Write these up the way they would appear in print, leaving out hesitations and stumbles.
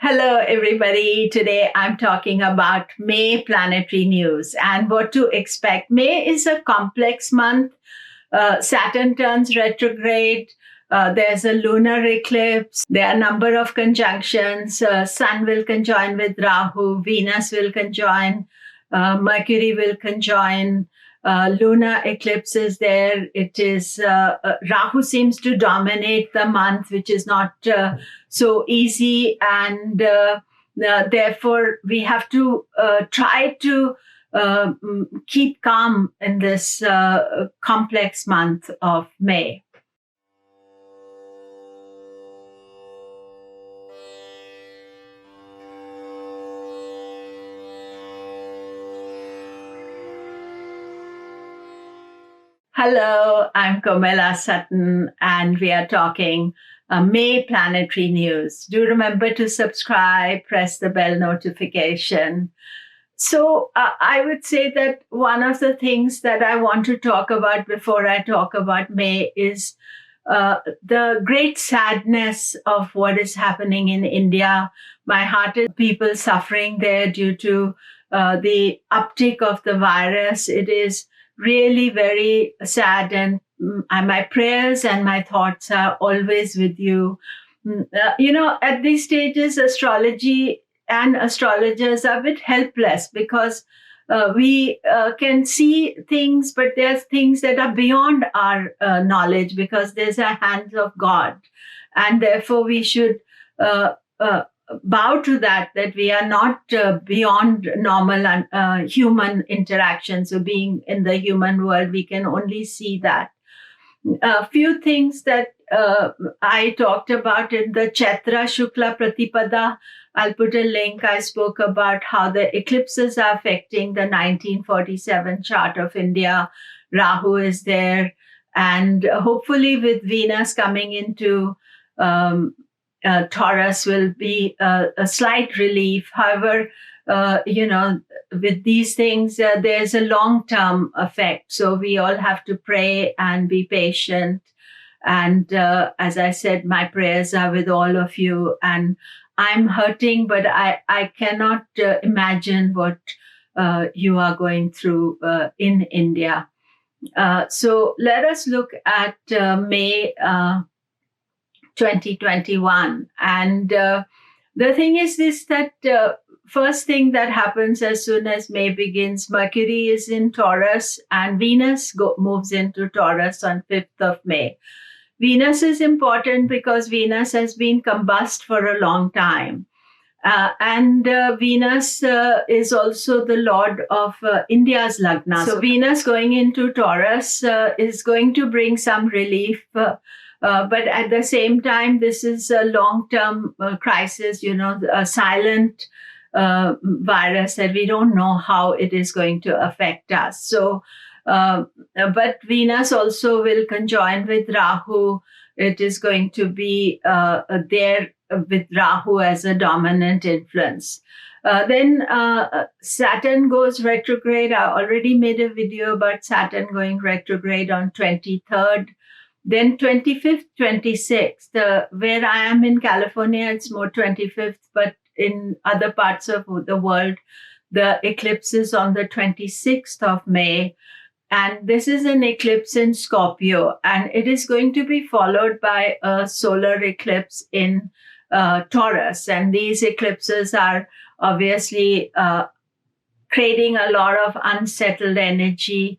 Hello, everybody. Today I'm talking about May planetary news and what to expect. May is a complex month. Saturn turns retrograde. There's a lunar eclipse. There are a number of conjunctions. Sun will conjoin with Rahu. Venus will conjoin. Mercury will conjoin. Lunar eclipse is there. It is Rahu seems to dominate the month, which is not so easy, and therefore we have to try to keep calm in this complex month of May. Hello, I'm Komilla Sutton, and we are talking May planetary news. Do remember to subscribe, press the bell notification. So I would say that one of the things that I want to talk about before I talk about May is the great sadness of what is happening in India. My heart is people suffering there due to the uptick of the virus. It is really very sad, and my prayers and my thoughts are always with you. At these stages, astrology and astrologers are a bit helpless because we can see things, but there's things that are beyond our knowledge because there's a hand of God. And therefore we should bow to that we are not beyond normal human interaction. So being in the human world, we can only see that. A few things that I talked about in the Chaitra Shukla Pratipada. I'll put a link. I spoke about how the eclipses are affecting the 1947 chart of India. Rahu is there. And hopefully with Venus coming into Taurus will be a slight relief. However, with these things, there's a long-term effect. So we all have to pray and be patient. And as I said, my prayers are with all of you. And I'm hurting, but I cannot imagine what you are going through in India. So let us look at May 2021. And the thing is this, that first thing that happens as soon as May begins, Mercury is in Taurus and Venus moves into Taurus on 5th of May. Venus is important because Venus has been combust for a long time. And Venus is also the lord of India's Lagna. So Venus going into Taurus is going to bring some relief. But at the same time, this is a long-term crisis, a silent virus that we don't know how it is going to affect us. So, but Venus also will conjoin with Rahu. It is going to be there with Rahu as a dominant influence. Then Saturn goes retrograde. I already made a video about Saturn going retrograde on 23rd. Then 25th, 26th, where I am in California, it's more 25th, but in other parts of the world, the eclipse is on the 26th of May. And this is an eclipse in Scorpio, and it is going to be followed by a solar eclipse in Taurus. And these eclipses are obviously creating a lot of unsettled energy.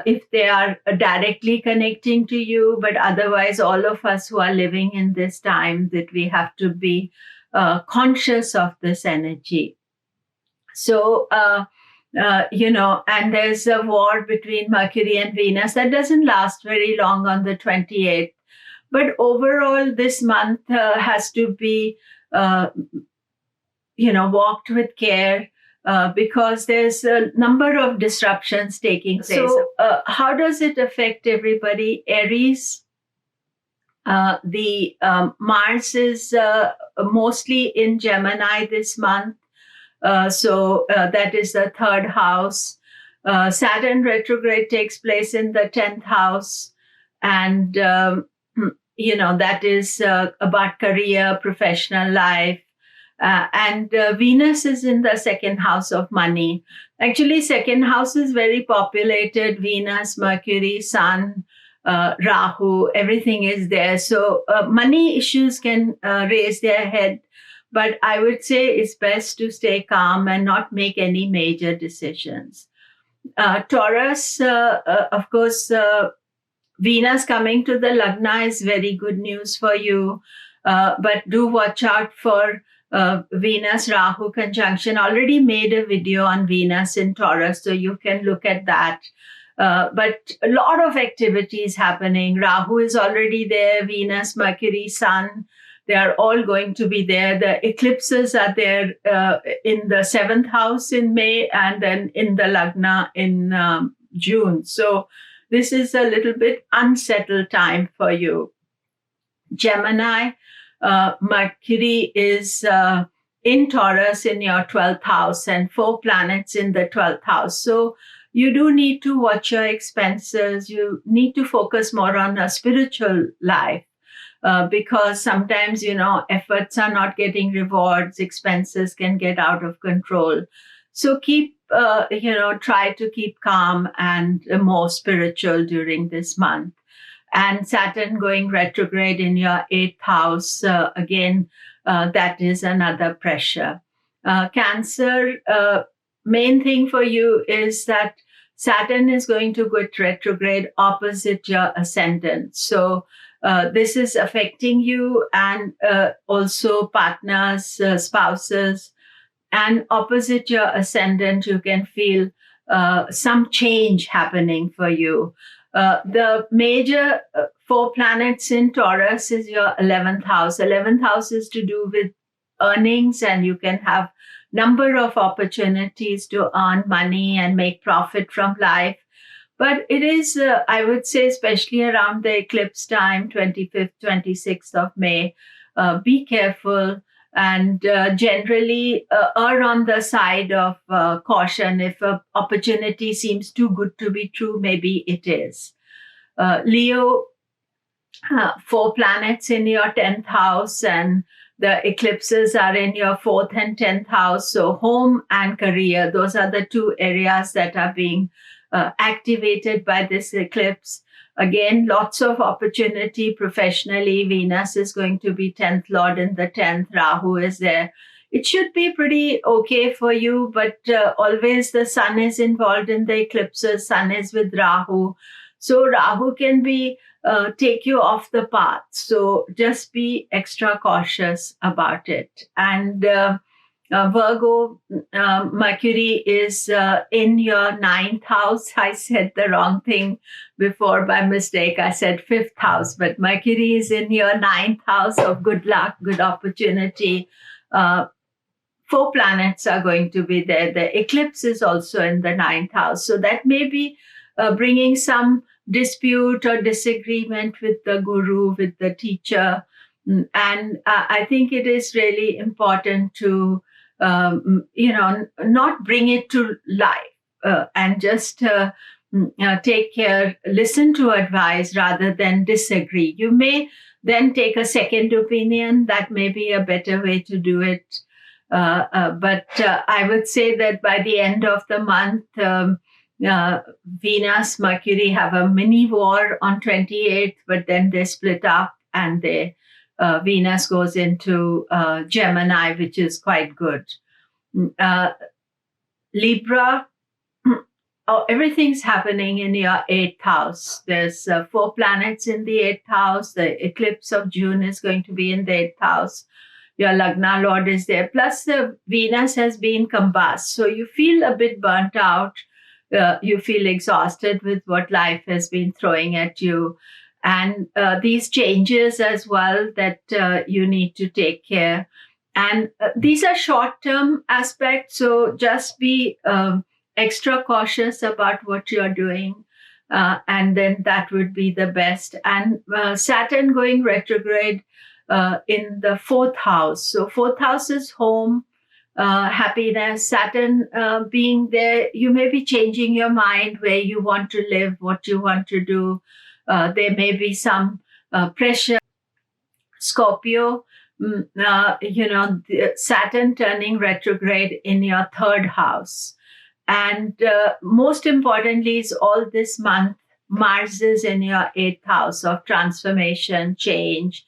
If they are directly connecting to you, but otherwise all of us who are living in this time, that we have to be conscious of this energy. So, and there's a war between Mercury and Venus that doesn't last very long on the 28th. But overall, this month has to be, walked with care. Because there's a number of disruptions taking place. So how does it affect everybody? Aries, the Mars is mostly in Gemini this month. So that is the 3rd house. Saturn retrograde takes place in the 10th house. And, that is about career, professional life. And Venus is in the second house of money. Actually, second house is very populated. Venus, Mercury, Sun, Rahu, everything is there. So money issues can raise their head. But I would say it's best to stay calm and not make any major decisions. Taurus, of course, Venus coming to the Lagna is very good news for you. But do watch out for Venus Rahu conjunction. Already made a video on Venus in Taurus, so you can look at that. But a lot of activities happening. Rahu is already there, Venus, Mercury, Sun. They are all going to be there. The eclipses are there in the 7th house in May and then in the Lagna in June. So this is a little bit unsettled time for you. Gemini, Mercury is in Taurus in your 12th house and 4 planets in the 12th house. So you do need to watch your expenses. You need to focus more on a spiritual life because sometimes, efforts are not getting rewards. Expenses can get out of control. So try to keep calm and more spiritual during this month. And Saturn going retrograde in your 8th house, again, that is another pressure. Cancer, main thing for you is that Saturn is going to go retrograde opposite your ascendant. So this is affecting you and also partners, spouses, and opposite your ascendant, you can feel some change happening for you. The major 4 planets in Taurus is your 11th house. 11th house is to do with earnings, and you can have number of opportunities to earn money and make profit from life. But it is, I would say, especially around the eclipse time, 25th, 26th of May, be careful and generally err on the side of caution. If an opportunity seems too good to be true, maybe it is. Leo, 4 planets in your 10th house, and the eclipses are in your 4th and 10th house. So home and career, those are the 2 areas that are being activated by this eclipse. Again, lots of opportunity professionally. Venus is going to be 10th Lord in the 10th. Rahu is there. It should be pretty okay for you, but always the Sun is involved in the eclipses. Sun is with Rahu. So Rahu can be take you off the path. So just be extra cautious about it. And Virgo, Mercury is in your 9th house. I said the wrong thing before by mistake. I said 5th house, but Mercury is in your 9th house of good luck, good opportunity. 4 planets are going to be there. The eclipse is also in the 9th house. So that may be bringing some dispute or disagreement with the guru, with the teacher. And I think it is really important to not bring it to life and just take care, listen to advice rather than disagree. You may then take a second opinion. That may be a better way to do it. But I would say that by the end of the month, Venus, Mercury have a mini war on 28th, but then they split up and Venus goes into Gemini, which is quite good. Libra, everything's happening in your 8th house. There's 4 planets in the 8th house. The eclipse of June is going to be in the 8th house. Your Lagna Lord is there. Plus, the Venus has been combust. So you feel a bit burnt out. You feel exhausted with what life has been throwing at you. And these changes as well that you need to take care. And these are short-term aspects, so just be extra cautious about what you're doing. And then that would be the best. And Saturn going retrograde in the 4th house. So 4th house is home, happiness. Saturn being there, you may be changing your mind where you want to live, what you want to do. There may be some pressure. Scorpio, Saturn turning retrograde in your third house. And most importantly, is all this month, Mars is in your eighth house of transformation, change.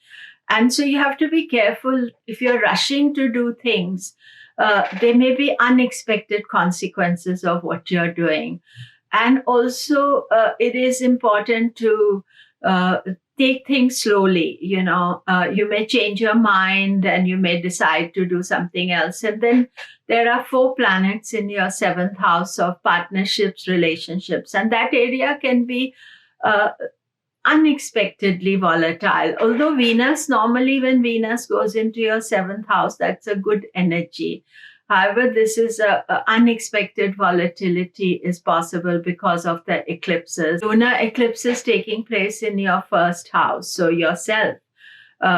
And so you have to be careful if you're rushing to do things. There may be unexpected consequences of what you're doing. And also, it is important to take things slowly. You may change your mind and you may decide to do something else. And then there are 4 planets in your 7th house of partnerships, relationships, and that area can be unexpectedly volatile. Although Venus, normally when Venus goes into your 7th house, that's a good energy. However, this is a unexpected volatility is possible because of the eclipses. Lunar eclipses taking place in your 1st house, so yourself.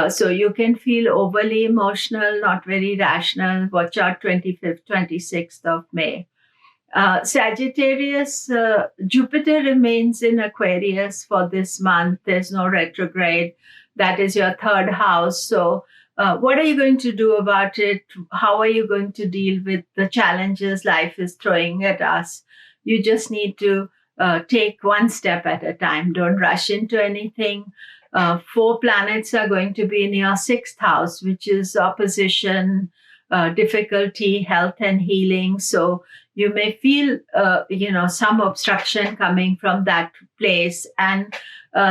So you can feel overly emotional, not very rational. Watch out 25th, 26th of May. Sagittarius, Jupiter remains in Aquarius for this month. There's no retrograde. That is your 3rd house. So what are you going to do about it? How are you going to deal with the challenges life is throwing at us? You just need to take one step at a time. Don't rush into anything. 4 planets are going to be in your 6th house, which is opposition, difficulty, health and healing. So you may feel, some obstruction coming from that place. And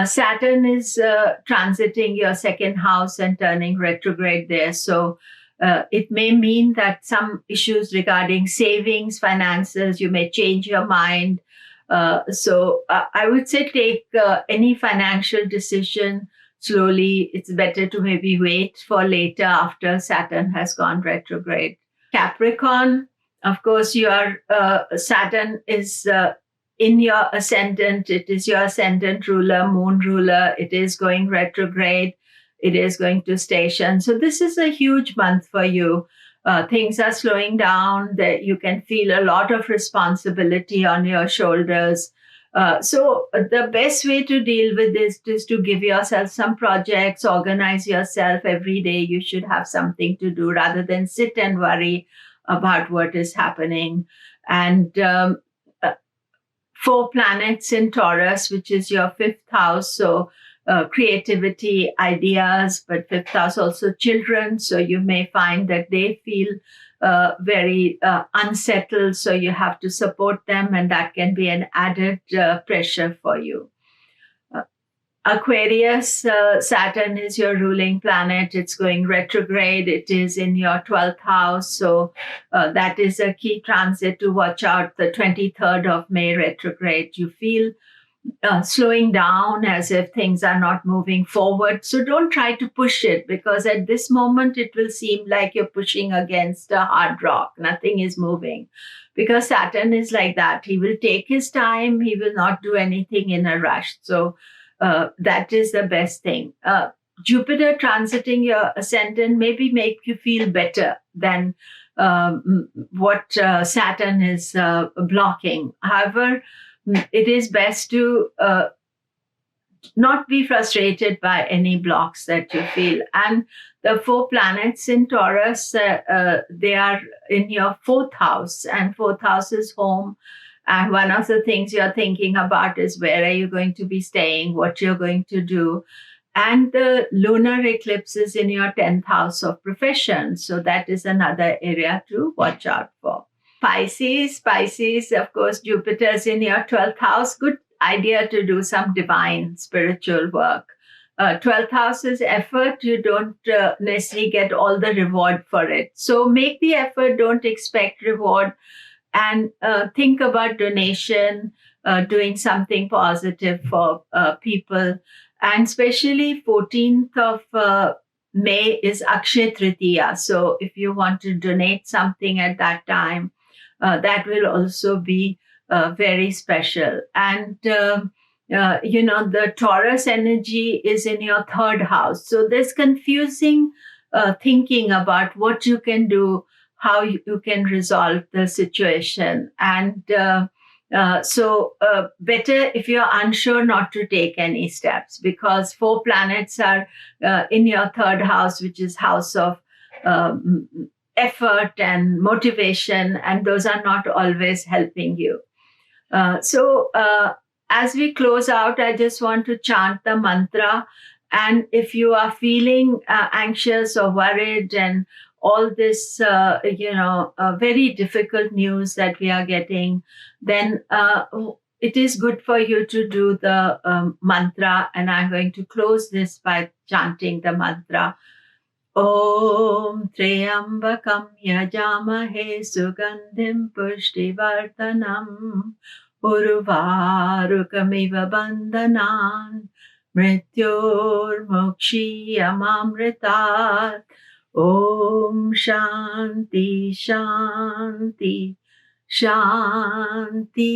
Saturn is transiting your 2nd house and turning retrograde there. So it may mean that some issues regarding savings, finances, you may change your mind. So I would say take any financial decision slowly. It's better to maybe wait for later after Saturn has gone retrograde. Capricorn, of course, your Saturn is in your ascendant. It is your ascendant ruler, moon ruler. It is going retrograde. It is going to station. So this is a huge month for you. Things are slowing down. That you can feel a lot of responsibility on your shoulders. So the best way to deal with this is to give yourself some projects, organize yourself every day. You should have something to do rather than sit and worry about what is happening. And 4 planets in Taurus, which is your 5th house. So creativity, ideas, but 5th house also children. So you may find that they feel very unsettled. So you have to support them, and that can be an added pressure for you. Aquarius, Saturn is your ruling planet. It's going retrograde. It is in your 12th house. So that is a key transit to watch out. The 23rd of May retrograde. You feel slowing down as if things are not moving forward. So don't try to push it, because at this moment it will seem like you're pushing against a hard rock. Nothing is moving, because Saturn is like that. He will take his time. He will not do anything in a rush. So that is the best thing. Jupiter transiting your ascendant maybe make you feel better than what Saturn is blocking. However, it is best to not be frustrated by any blocks that you feel. And the 4 planets in Taurus, they are in your 4th house, and 4th house is home. And one of the things you're thinking about is where are you going to be staying, what you're going to do. And the lunar eclipse is in your 10th house of profession. So that is another area to watch out for. Pisces, of course, Jupiter is in your 12th house. Good idea to do some divine spiritual work. 12th house is effort. You don't necessarily get all the reward for it. So make the effort, don't expect reward. And think about donation, doing something positive for people. And especially 14th of May is Akshaya Tritiya. So if you want to donate something at that time, that will also be very special. And, the Taurus energy is in your 3rd house. So there's confusing thinking about what you can do, how you can resolve the situation. And So better if you're unsure not to take any steps, because 4 planets are in your third house, which is house of um, effort and motivation, and those are not always helping you. So as we close out, I just want to chant the mantra. And if you are feeling anxious or worried and all this, very difficult news that we are getting, then it is good for you to do the mantra. And I'm going to close this by chanting the mantra. Om Triambakam Yajamahe Sugandhim Pushtivartanam Urvarukamiva Bandhanan Mrityor Mokshiyamamritat. Om Shanti Shanti Shanti.